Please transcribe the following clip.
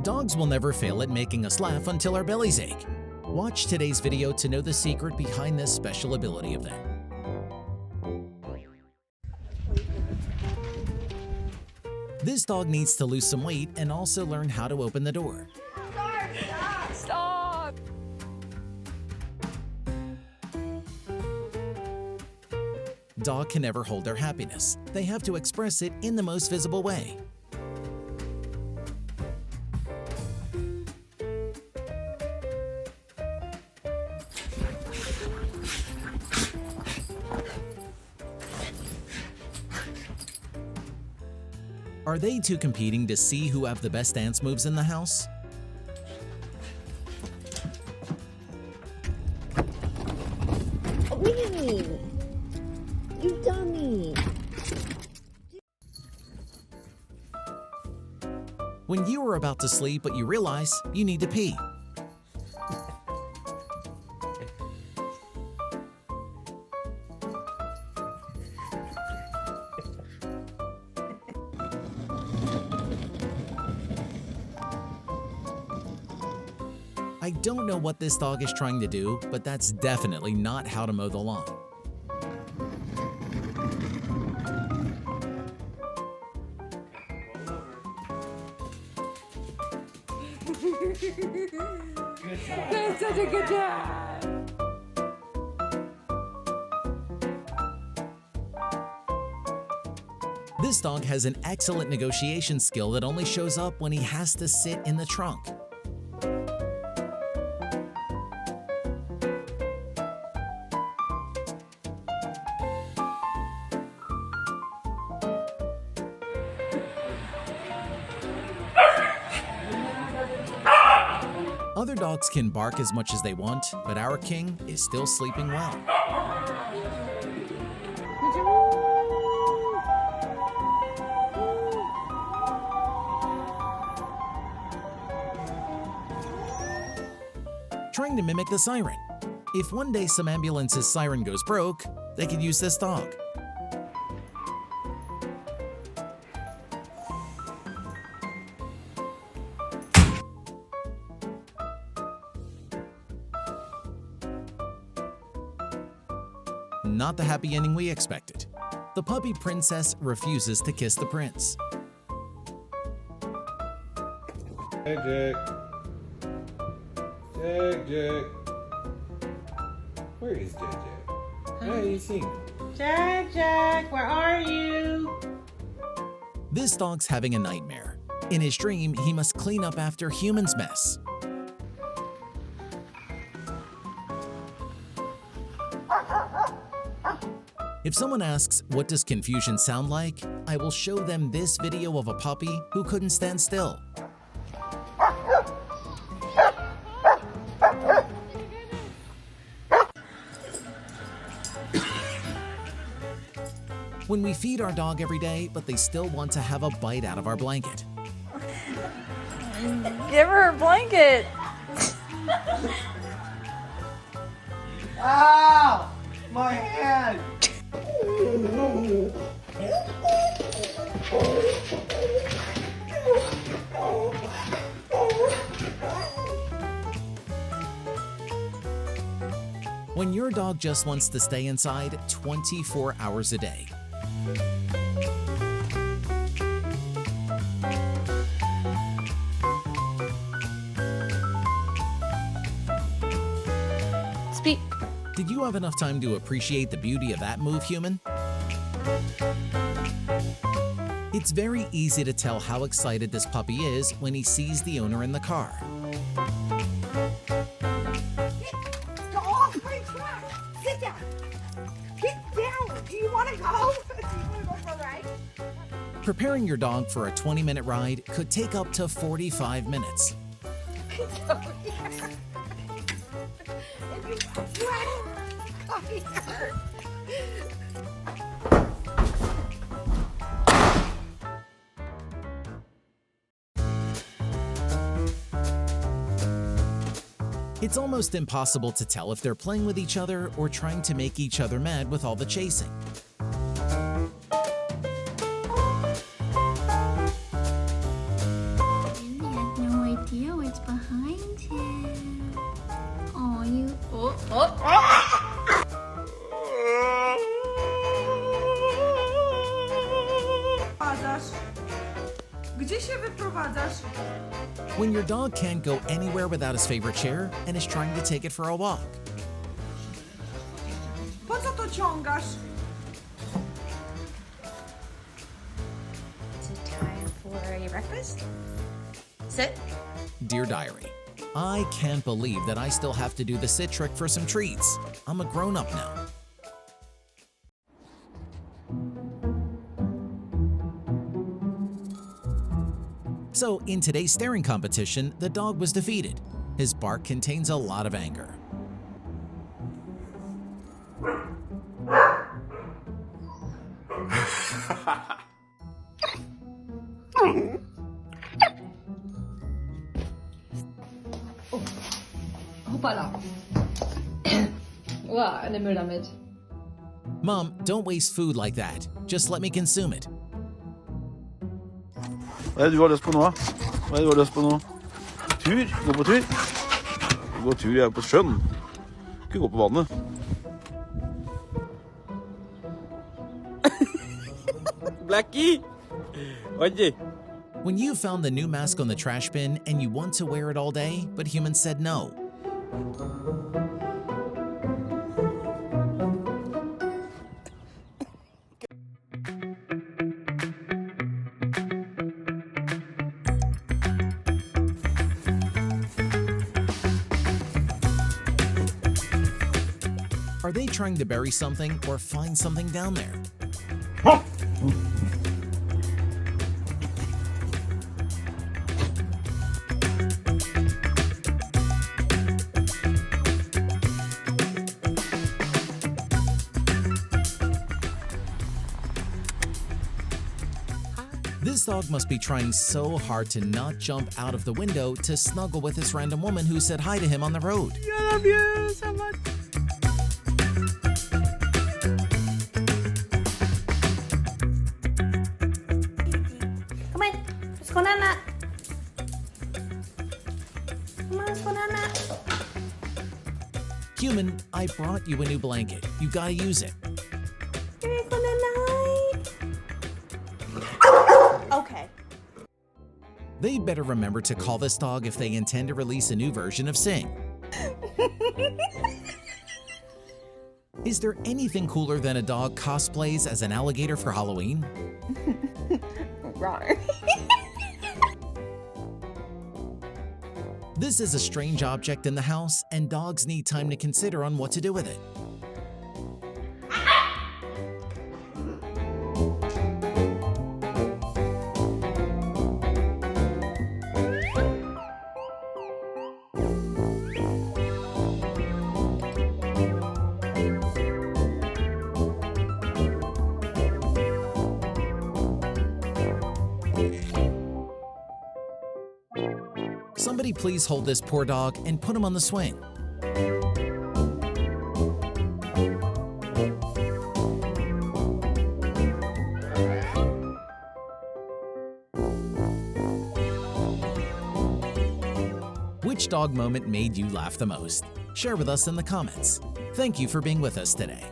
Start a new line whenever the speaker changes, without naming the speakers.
Dogs will never fail at making us laugh until our bellies ache. Watch today's video to know the secret behind this special ability of theirs. This dog needs to lose some weight and also learn how to open the door.
Stop!
Dog can never hold their happiness. They have to express it in the most visible way. Are they two competing to see who have the best dance moves in the house?
Wee! You dummy!
When you are about to sleep but you realize you need to pee. I don't know what this dog is trying to do, but that's definitely not how to mow the lawn.
That's such a good job!
This dog has an excellent negotiation skill that only shows up when he has to sit in the trunk. Other dogs can bark as much as they want, but our king is still sleeping well. Trying to mimic the siren. If one day some ambulance's siren goes broke, they could use this dog. Not the happy ending we expected. The puppy princess refuses to kiss the prince.
Hey, Jack. Jack. Where is Jack? Hey, you seen him?
Jack, where are you?
This dog's having a nightmare. In his dream, he must clean up after humans' mess. If someone asks, what does confusion sound like? I will show them this video of a puppy who couldn't stand still. When we feed our dog every day, but they still want to have a bite out of our blanket.
Give her a blanket!
Ow! My hand!
When your dog just wants to stay inside 24 hours a day.
Speak.
Did you have enough time to appreciate the beauty of that move, human? It's very easy to tell how excited this puppy is when he sees the owner in the car.
Get off my track! Sit down! Get down! Do you want to go? Do you want to go for a ride?
Preparing your dog for a 20-minute ride could take up to 45 minutes. It's almost impossible to tell if they're playing with each other or trying to make each other mad with all the chasing.
You had no
się wyprowadzasz?
When your dog can't go anywhere without his favorite chair and is trying to take it for a walk.
Po co to ciągasz?
Is it time for your breakfast? Sit.
Dear Diary, I can't believe that I still have to do the sit trick for some treats. I'm a grown-up now. So, in today's staring competition, the dog was defeated. His bark contains a lot of anger.
Hoppala. Wow, eine Müll damit.
Mom, don't waste food like that. Just let me consume it.
Hva er det du har lyst på nå? Hva er det du har lyst på nå? Tur? Gå på tur? Gå tur, jeg er på sjøen. Ikke gå på vannet.
Blackie! Oye.
When you found the new mask on the trash bin and you want to wear it all day, but humans said no. Are they trying to bury something or find something down there? This dog must be trying so hard to not jump out of the window to snuggle with this random woman who said hi to him on the road.
I love you so much.
Come on. Let's go, Nana. Come on, let's go, Nana.
Human, I brought you a new blanket. You gotta use it.
Here you go, Nana. Okay.
They better remember to call this dog if they intend to release a new version of Sing. Is there anything cooler than a dog cosplays as an alligator for Halloween?
Rawr.
This is a strange object in the house, and dogs need time to consider on what to do with it. Somebody please hold this poor dog and put him on the swing. Which dog moment made you laugh the most? Share with us in the comments. Thank you for being with us today.